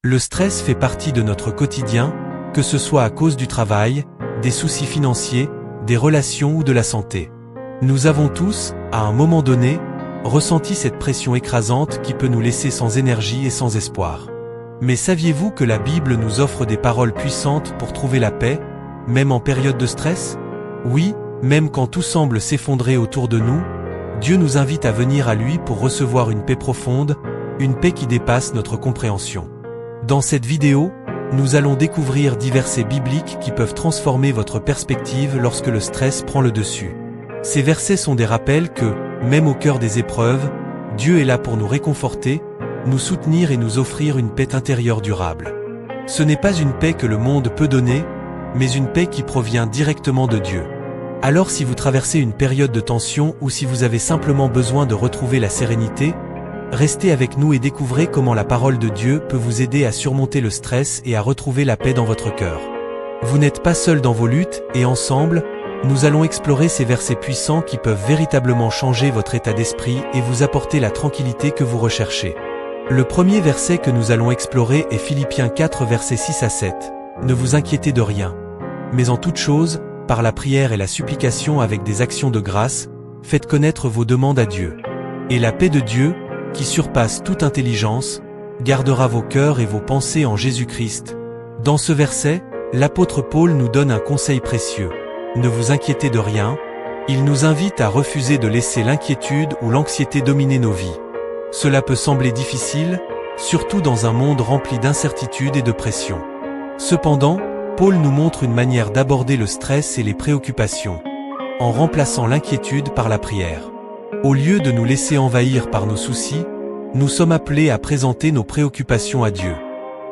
Le stress fait partie de notre quotidien, que ce soit à cause du travail, des soucis financiers, des relations ou de la santé. Nous avons tous, à un moment donné, ressenti cette pression écrasante qui peut nous laisser sans énergie et sans espoir. Mais saviez-vous que la Bible nous offre des paroles puissantes pour trouver la paix, même en période de stress? Oui, même quand tout semble s'effondrer autour de nous, Dieu nous invite à venir à lui pour recevoir une paix profonde, une paix qui dépasse notre compréhension. Dans cette vidéo, nous allons découvrir divers versets bibliques qui peuvent transformer votre perspective lorsque le stress prend le dessus. Ces versets sont des rappels que, même au cœur des épreuves, Dieu est là pour nous réconforter, nous soutenir et nous offrir une paix intérieure durable. Ce n'est pas une paix que le monde peut donner, mais une paix qui provient directement de Dieu. Alors si vous traversez une période de tension ou si vous avez simplement besoin de retrouver la sérénité, restez avec nous et découvrez comment la parole de Dieu peut vous aider à surmonter le stress et à retrouver la paix dans votre cœur. Vous n'êtes pas seul dans vos luttes et ensemble, nous allons explorer ces versets puissants qui peuvent véritablement changer votre état d'esprit et vous apporter la tranquillité que vous recherchez. Le premier verset que nous allons explorer est Philippiens 4 versets 6 à 7. Ne vous inquiétez de rien. Mais en toute chose, par la prière et la supplication avec des actions de grâce, faites connaître vos demandes à Dieu. Et la paix de Dieu, qui surpasse toute intelligence, gardera vos cœurs et vos pensées en Jésus-Christ. Dans ce verset, l'apôtre Paul nous donne un conseil précieux. Ne vous inquiétez de rien. Il nous invite à refuser de laisser l'inquiétude ou l'anxiété dominer nos vies. Cela peut sembler difficile, surtout dans un monde rempli d'incertitudes et de pression. Cependant, Paul nous montre une manière d'aborder le stress et les préoccupations, en remplaçant l'inquiétude par la prière. Au lieu de nous laisser envahir par nos soucis, nous sommes appelés à présenter nos préoccupations à Dieu.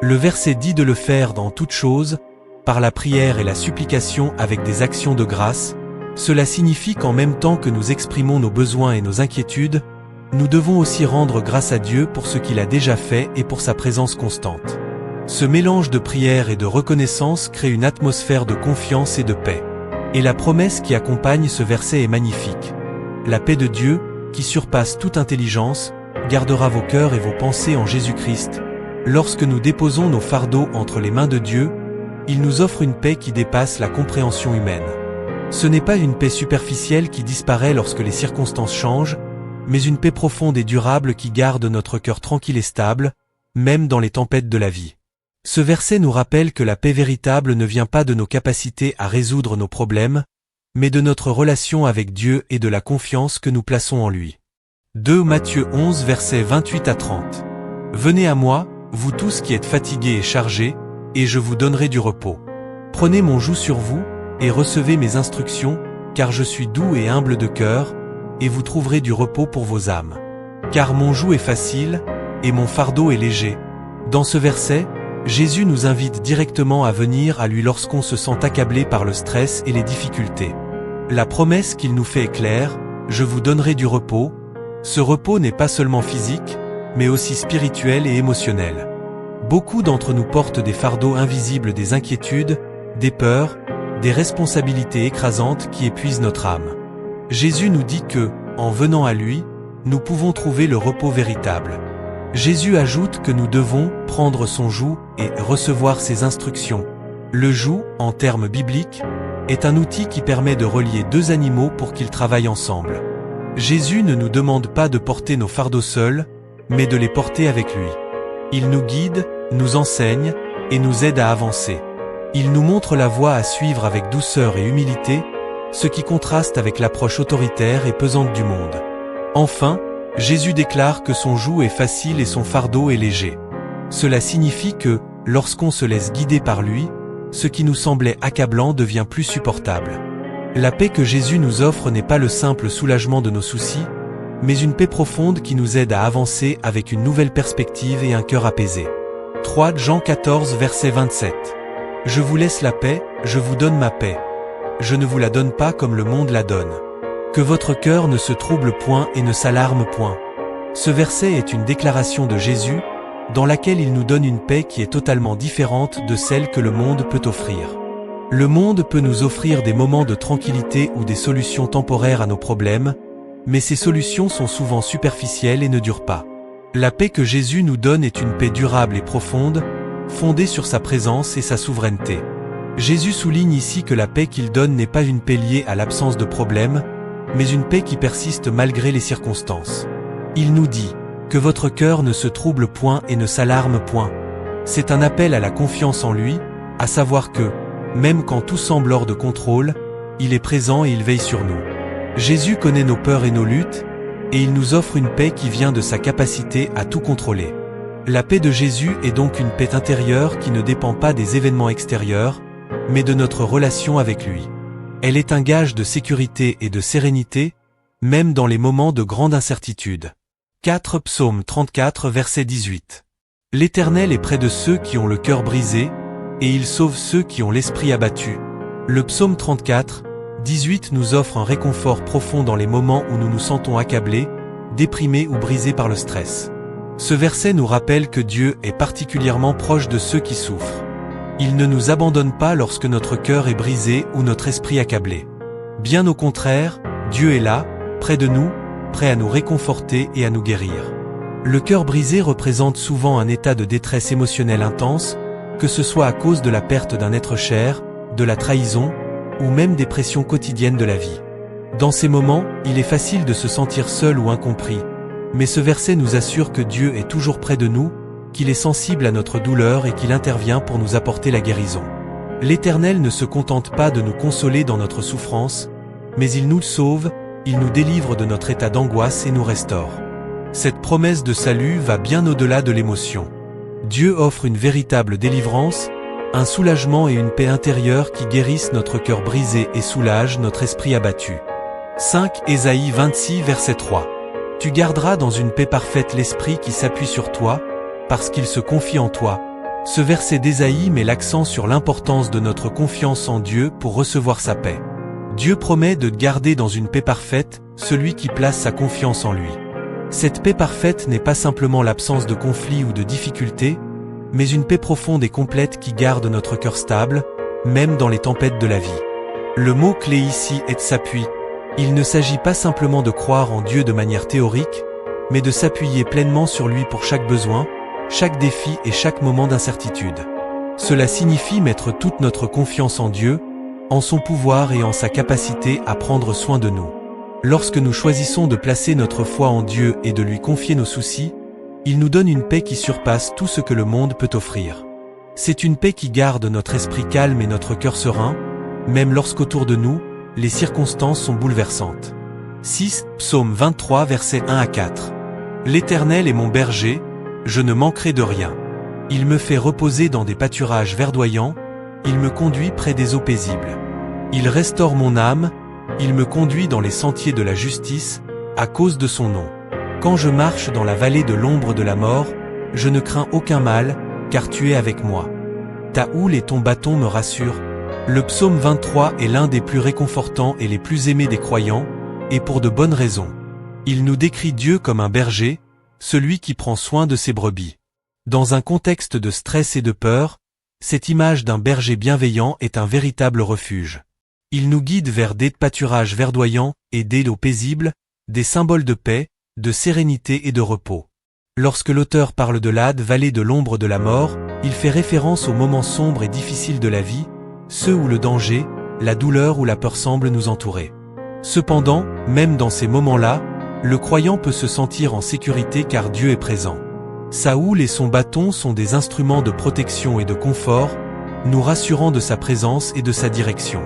Le verset dit de le faire dans toute chose, par la prière et la supplication avec des actions de grâce. Cela signifie qu'en même temps que nous exprimons nos besoins et nos inquiétudes, nous devons aussi rendre grâce à Dieu pour ce qu'il a déjà fait et pour sa présence constante. Ce mélange de prière et de reconnaissance crée une atmosphère de confiance et de paix. Et la promesse qui accompagne ce verset est magnifique. La paix de Dieu, qui surpasse toute intelligence, gardera vos cœurs et vos pensées en Jésus-Christ. Lorsque nous déposons nos fardeaux entre les mains de Dieu, il nous offre une paix qui dépasse la compréhension humaine. Ce n'est pas une paix superficielle qui disparaît lorsque les circonstances changent, mais une paix profonde et durable qui garde notre cœur tranquille et stable, même dans les tempêtes de la vie. Ce verset nous rappelle que la paix véritable ne vient pas de nos capacités à résoudre nos problèmes, mais de notre relation avec Dieu et de la confiance que nous plaçons en lui. 2 Matthieu 11 versets 28 à 30. Venez à moi, vous tous qui êtes fatigués et chargés, et je vous donnerai du repos. Prenez mon joug sur vous, et recevez mes instructions, car je suis doux et humble de cœur, et vous trouverez du repos pour vos âmes. Car mon joug est facile, et mon fardeau est léger. Dans ce verset, Jésus nous invite directement à venir à lui lorsqu'on se sent accablé par le stress et les difficultés. La promesse qu'il nous fait est claire, je vous donnerai du repos. Ce repos n'est pas seulement physique, mais aussi spirituel et émotionnel. Beaucoup d'entre nous portent des fardeaux invisibles, des inquiétudes, des peurs, des responsabilités écrasantes qui épuisent notre âme. Jésus nous dit que, en venant à lui, nous pouvons trouver le repos véritable. Jésus ajoute que nous devons prendre son joug et recevoir ses instructions. Le joug, en termes bibliques, est un outil qui permet de relier deux animaux pour qu'ils travaillent ensemble. Jésus ne nous demande pas de porter nos fardeaux seuls, mais de les porter avec lui. Il nous guide, nous enseigne, et nous aide à avancer. Il nous montre la voie à suivre avec douceur et humilité, ce qui contraste avec l'approche autoritaire et pesante du monde. Enfin, Jésus déclare que son joug est facile et son fardeau est léger. Cela signifie que, lorsqu'on se laisse guider par lui, ce qui nous semblait accablant devient plus supportable. La paix que Jésus nous offre n'est pas le simple soulagement de nos soucis, mais une paix profonde qui nous aide à avancer avec une nouvelle perspective et un cœur apaisé. 3 Jean 14 verset 27. Je vous laisse la paix, je vous donne ma paix. Je ne vous la donne pas comme le monde la donne. Que votre cœur ne se trouble point et ne s'alarme point. Ce verset est une déclaration de Jésus, dans laquelle il nous donne une paix qui est totalement différente de celle que le monde peut offrir. Le monde peut nous offrir des moments de tranquillité ou des solutions temporaires à nos problèmes, mais ces solutions sont souvent superficielles et ne durent pas. La paix que Jésus nous donne est une paix durable et profonde, fondée sur sa présence et sa souveraineté. Jésus souligne ici que la paix qu'il donne n'est pas une paix liée à l'absence de problème, mais une paix qui persiste malgré les circonstances. Il nous dit que votre cœur ne se trouble point et ne s'alarme point. C'est un appel à la confiance en lui, à savoir que, même quand tout semble hors de contrôle, il est présent et il veille sur nous. Jésus connaît nos peurs et nos luttes, et il nous offre une paix qui vient de sa capacité à tout contrôler. La paix de Jésus est donc une paix intérieure qui ne dépend pas des événements extérieurs, mais de notre relation avec lui. Elle est un gage de sécurité et de sérénité, même dans les moments de grande incertitude. 4 Psaume 34 verset 18. L'Éternel est près de ceux qui ont le cœur brisé, et il sauve ceux qui ont l'esprit abattu. Le Psaume 34, 18 nous offre un réconfort profond dans les moments où nous nous sentons accablés, déprimés ou brisés par le stress. Ce verset nous rappelle que Dieu est particulièrement proche de ceux qui souffrent. Il ne nous abandonne pas lorsque notre cœur est brisé ou notre esprit accablé. Bien au contraire, Dieu est là, près de nous, prêt à nous réconforter et à nous guérir. Le cœur brisé représente souvent un état de détresse émotionnelle intense, que ce soit à cause de la perte d'un être cher, de la trahison, ou même des pressions quotidiennes de la vie. Dans ces moments, il est facile de se sentir seul ou incompris, mais ce verset nous assure que Dieu est toujours près de nous, qu'il est sensible à notre douleur et qu'il intervient pour nous apporter la guérison. L'Éternel ne se contente pas de nous consoler dans notre souffrance, mais il nous sauve, il nous délivre de notre état d'angoisse et nous restaure. Cette promesse de salut va bien au-delà de l'émotion. Dieu offre une véritable délivrance, un soulagement et une paix intérieure qui guérissent notre cœur brisé et soulagent notre esprit abattu. 5 Ésaïe 26 verset 3. Tu garderas dans une paix parfaite l'esprit qui s'appuie sur toi, parce qu'il se confie en toi. Ce verset d'Ésaïe met l'accent sur l'importance de notre confiance en Dieu pour recevoir sa paix. Dieu promet de garder dans une paix parfaite celui qui place sa confiance en lui. Cette paix parfaite n'est pas simplement l'absence de conflits ou de difficultés, mais une paix profonde et complète qui garde notre cœur stable, même dans les tempêtes de la vie. Le mot-clé ici est s'appuie. Il ne s'agit pas simplement de croire en Dieu de manière théorique, mais de s'appuyer pleinement sur lui pour chaque besoin, chaque défi et chaque moment d'incertitude. Cela signifie mettre toute notre confiance en Dieu, en son pouvoir et en sa capacité à prendre soin de nous. Lorsque nous choisissons de placer notre foi en Dieu et de lui confier nos soucis, il nous donne une paix qui surpasse tout ce que le monde peut offrir. C'est une paix qui garde notre esprit calme et notre cœur serein, même lorsqu'autour de nous, les circonstances sont bouleversantes. 6 Psaume 23 versets 1 à 4. L'Éternel est mon berger, je ne manquerai de rien. Il me fait reposer dans des pâturages verdoyants, il me conduit près des eaux paisibles. Il restaure mon âme, il me conduit dans les sentiers de la justice, à cause de son nom. Quand je marche dans la vallée de l'ombre de la mort, je ne crains aucun mal, car tu es avec moi. Ta houle et ton bâton me rassurent. Le psaume 23 est l'un des plus réconfortants et les plus aimés des croyants, et pour de bonnes raisons. Il nous décrit Dieu comme un berger, celui qui prend soin de ses brebis. Dans un contexte de stress et de peur, cette image d'un berger bienveillant est un véritable refuge. Il nous guide vers des pâturages verdoyants et des eaux paisibles, des symboles de paix, de sérénité et de repos. Lorsque l'auteur parle de la vallée de l'ombre de la mort, il fait référence aux moments sombres et difficiles de la vie, ceux où le danger, la douleur ou la peur semblent nous entourer. Cependant, même dans ces moments-là, le croyant peut se sentir en sécurité car Dieu est présent. Sa houle et son bâton sont des instruments de protection et de confort, nous rassurant de sa présence et de sa direction.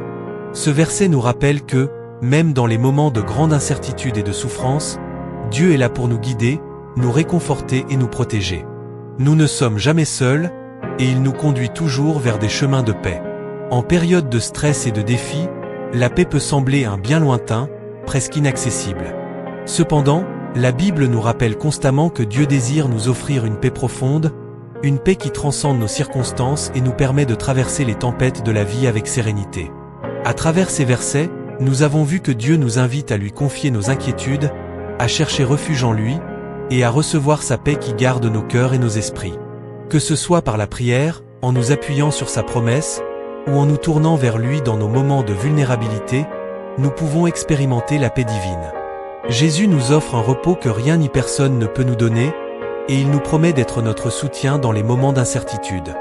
Ce verset nous rappelle que, même dans les moments de grande incertitude et de souffrance, Dieu est là pour nous guider, nous réconforter et nous protéger. Nous ne sommes jamais seuls, et il nous conduit toujours vers des chemins de paix. En période de stress et de défi, la paix peut sembler un bien lointain, presque inaccessible. Cependant, la Bible nous rappelle constamment que Dieu désire nous offrir une paix profonde, une paix qui transcende nos circonstances et nous permet de traverser les tempêtes de la vie avec sérénité. À travers ces versets, nous avons vu que Dieu nous invite à lui confier nos inquiétudes, à chercher refuge en lui, et à recevoir sa paix qui garde nos cœurs et nos esprits. Que ce soit par la prière, en nous appuyant sur sa promesse, ou en nous tournant vers lui dans nos moments de vulnérabilité, nous pouvons expérimenter la paix divine. Jésus nous offre un repos que rien ni personne ne peut nous donner, et il nous promet d'être notre soutien dans les moments d'incertitude.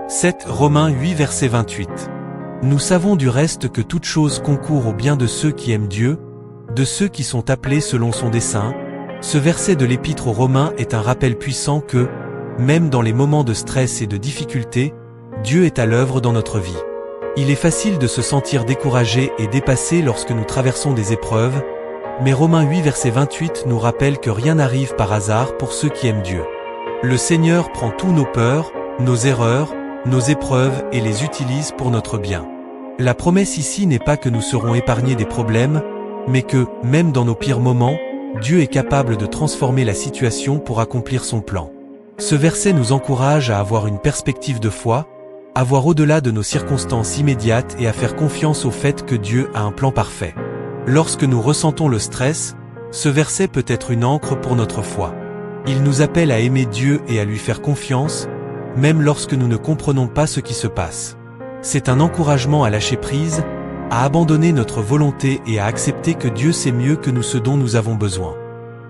7 Romains 8 verset 28. Nous savons du reste que toute chose concourt au bien de ceux qui aiment Dieu, de ceux qui sont appelés selon son dessein. Ce verset de l'Épître aux Romains est un rappel puissant que, même dans les moments de stress et de difficulté, Dieu est à l'œuvre dans notre vie. Il est facile de se sentir découragé et dépassé lorsque nous traversons des épreuves, mais Romains 8 verset 28 nous rappelle que rien n'arrive par hasard pour ceux qui aiment Dieu. Le Seigneur prend tous nos peurs, nos erreurs, nos épreuves et les utilise pour notre bien. La promesse ici n'est pas que nous serons épargnés des problèmes, mais que, même dans nos pires moments, Dieu est capable de transformer la situation pour accomplir son plan. Ce verset nous encourage à avoir une perspective de foi, à voir au-delà de nos circonstances immédiates et à faire confiance au fait que Dieu a un plan parfait. Lorsque nous ressentons le stress, ce verset peut être une ancre pour notre foi. Il nous appelle à aimer Dieu et à lui faire confiance, même lorsque nous ne comprenons pas ce qui se passe. C'est un encouragement à lâcher prise, à abandonner notre volonté et à accepter que Dieu sait mieux que nous ce dont nous avons besoin.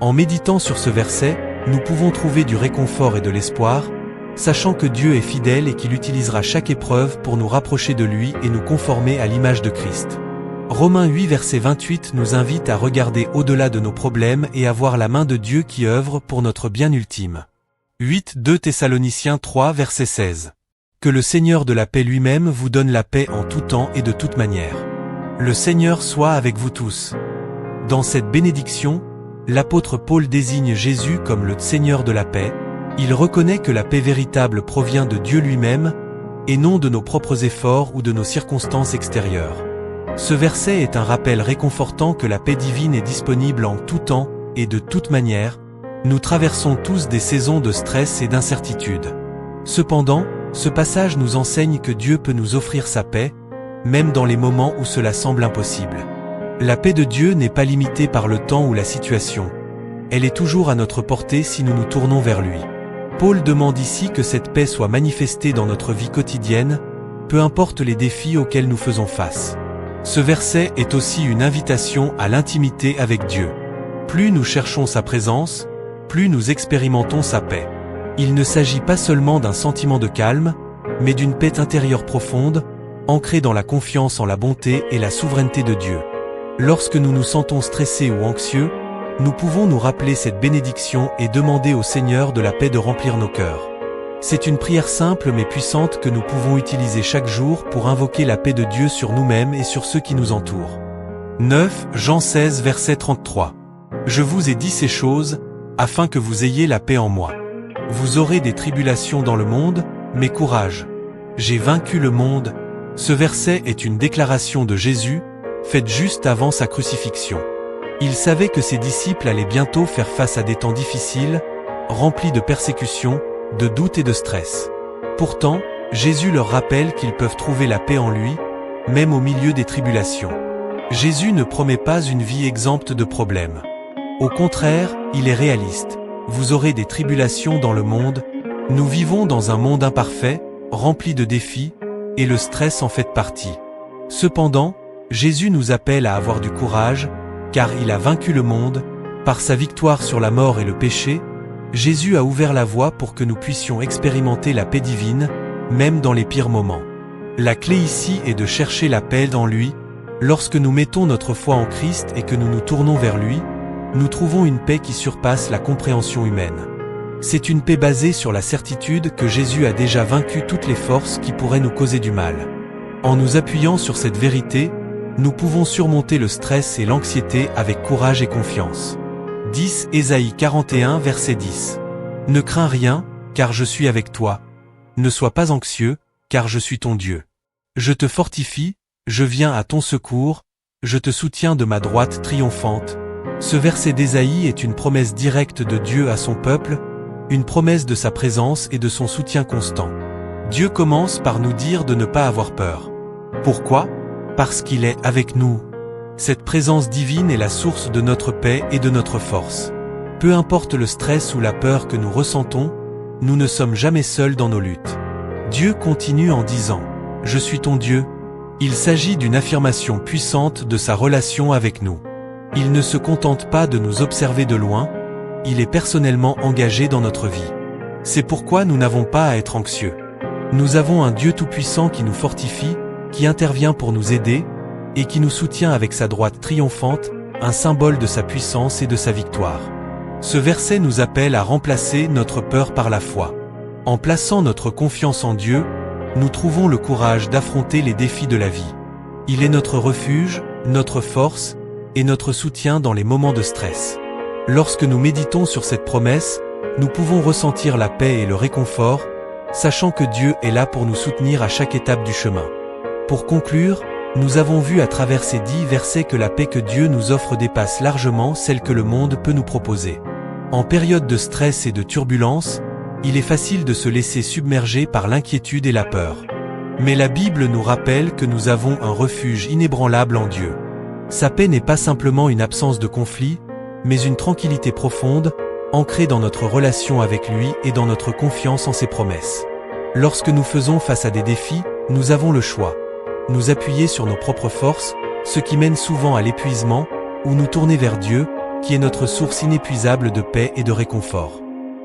En méditant sur ce verset, nous pouvons trouver du réconfort et de l'espoir, sachant que Dieu est fidèle et qu'il utilisera chaque épreuve pour nous rapprocher de lui et nous conformer à l'image de Christ. Romains 8 verset 28 nous invite à regarder au-delà de nos problèmes et à voir la main de Dieu qui œuvre pour notre bien ultime. 2 Thessaloniciens 3 verset 16. Que le Seigneur de la paix lui-même vous donne la paix en tout temps et de toute manière. Le Seigneur soit avec vous tous. Dans cette bénédiction, l'apôtre Paul désigne Jésus comme le Seigneur de la paix. Il reconnaît que la paix véritable provient de Dieu lui-même, et non de nos propres efforts ou de nos circonstances extérieures. Ce verset est un rappel réconfortant que la paix divine est disponible en tout temps, et de toute manière. Nous traversons tous des saisons de stress et d'incertitude. Cependant, ce passage nous enseigne que Dieu peut nous offrir sa paix, même dans les moments où cela semble impossible. La paix de Dieu n'est pas limitée par le temps ou la situation. Elle est toujours à notre portée si nous nous tournons vers lui. Paul demande ici que cette paix soit manifestée dans notre vie quotidienne, peu importe les défis auxquels nous faisons face. Ce verset est aussi une invitation à l'intimité avec Dieu. Plus nous cherchons sa présence, plus nous expérimentons sa paix. Il ne s'agit pas seulement d'un sentiment de calme, mais d'une paix intérieure profonde, ancrée dans la confiance en la bonté et la souveraineté de Dieu. Lorsque nous nous sentons stressés ou anxieux, nous pouvons nous rappeler cette bénédiction et demander au Seigneur de la paix de remplir nos cœurs. C'est une prière simple mais puissante que nous pouvons utiliser chaque jour pour invoquer la paix de Dieu sur nous-mêmes et sur ceux qui nous entourent. 9 Jean 16 verset 33. Je vous ai dit ces choses, afin que vous ayez la paix en moi. Vous aurez des tribulations dans le monde, mais courage. J'ai vaincu le monde. Ce verset est une déclaration de Jésus, faite juste avant sa crucifixion. Il savait que ses disciples allaient bientôt faire face à des temps difficiles, remplis de persécutions, de doutes et de stress. Pourtant, Jésus leur rappelle qu'ils peuvent trouver la paix en lui, même au milieu des tribulations. Jésus ne promet pas une vie exempte de problèmes. Au contraire, il est réaliste. Vous aurez des tribulations dans le monde. Nous vivons dans un monde imparfait, rempli de défis, et le stress en fait partie. Cependant, Jésus nous appelle à avoir du courage, car il a vaincu le monde. Par sa victoire sur la mort et le péché, Jésus a ouvert la voie pour que nous puissions expérimenter la paix divine, même dans les pires moments. La clé ici est de chercher la paix en lui. Lorsque nous mettons notre foi en Christ et que nous nous tournons vers lui, nous trouvons une paix qui surpasse la compréhension humaine. C'est une paix basée sur la certitude que Jésus a déjà vaincu toutes les forces qui pourraient nous causer du mal. En nous appuyant sur cette vérité, nous pouvons surmonter le stress et l'anxiété avec courage et confiance. 10 Ésaïe 41 verset 10. Ne crains rien, car je suis avec toi. Ne sois pas anxieux, car je suis ton Dieu. Je te fortifie, je viens à ton secours, je te soutiens de ma droite triomphante. Ce verset d'Ésaïe est une promesse directe de Dieu à son peuple, une promesse de sa présence et de son soutien constant. Dieu commence par nous dire de ne pas avoir peur. Pourquoi ? Parce qu'il est avec nous. Cette présence divine est la source de notre paix et de notre force. Peu importe le stress ou la peur que nous ressentons, nous ne sommes jamais seuls dans nos luttes. Dieu continue en disant « Je suis ton Dieu ». Il s'agit d'une affirmation puissante de sa relation avec nous. Il ne se contente pas de nous observer de loin, il est personnellement engagé dans notre vie. C'est pourquoi nous n'avons pas à être anxieux. Nous avons un Dieu tout-puissant qui nous fortifie, qui intervient pour nous aider, et qui nous soutient avec sa droite triomphante, un symbole de sa puissance et de sa victoire. Ce verset nous appelle à remplacer notre peur par la foi. En plaçant notre confiance en Dieu, nous trouvons le courage d'affronter les défis de la vie. Il est notre refuge, notre force, et notre soutien dans les moments de stress. Lorsque nous méditons sur cette promesse, nous pouvons ressentir la paix et le réconfort, sachant que Dieu est là pour nous soutenir à chaque étape du chemin. Pour conclure, nous avons vu à travers ces 10 versets que la paix que Dieu nous offre dépasse largement celle que le monde peut nous proposer. En période de stress et de turbulence, il est facile de se laisser submerger par l'inquiétude et la peur. Mais la Bible nous rappelle que nous avons un refuge inébranlable en Dieu. Sa paix n'est pas simplement une absence de conflit, mais une tranquillité profonde, ancrée dans notre relation avec lui et dans notre confiance en ses promesses. Lorsque nous faisons face à des défis, nous avons le choix. Nous appuyer sur nos propres forces, ce qui mène souvent à l'épuisement, ou nous tourner vers Dieu, qui est notre source inépuisable de paix et de réconfort.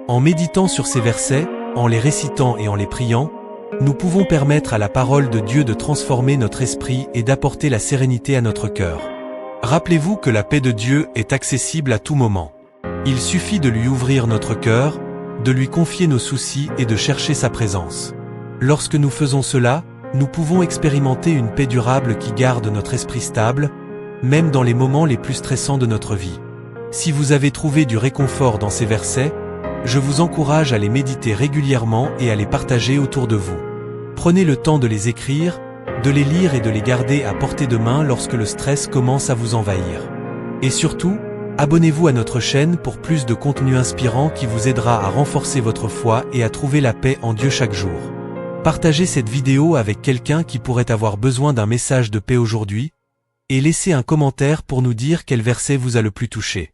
En méditant sur ces versets, en les récitant et en les priant, nous pouvons permettre à la parole de Dieu de transformer notre esprit et d'apporter la sérénité à notre cœur. Rappelez-vous que la paix de Dieu est accessible à tout moment. Il suffit de lui ouvrir notre cœur, de lui confier nos soucis et de chercher sa présence. Lorsque nous faisons cela, nous pouvons expérimenter une paix durable qui garde notre esprit stable, même dans les moments les plus stressants de notre vie. Si vous avez trouvé du réconfort dans ces versets, je vous encourage à les méditer régulièrement et à les partager autour de vous. Prenez le temps de les écrire, de les lire et de les garder à portée de main lorsque le stress commence à vous envahir. Et surtout, abonnez-vous à notre chaîne pour plus de contenu inspirant qui vous aidera à renforcer votre foi et à trouver la paix en Dieu chaque jour. Partagez cette vidéo avec quelqu'un qui pourrait avoir besoin d'un message de paix aujourd'hui, et laissez un commentaire pour nous dire quel verset vous a le plus touché.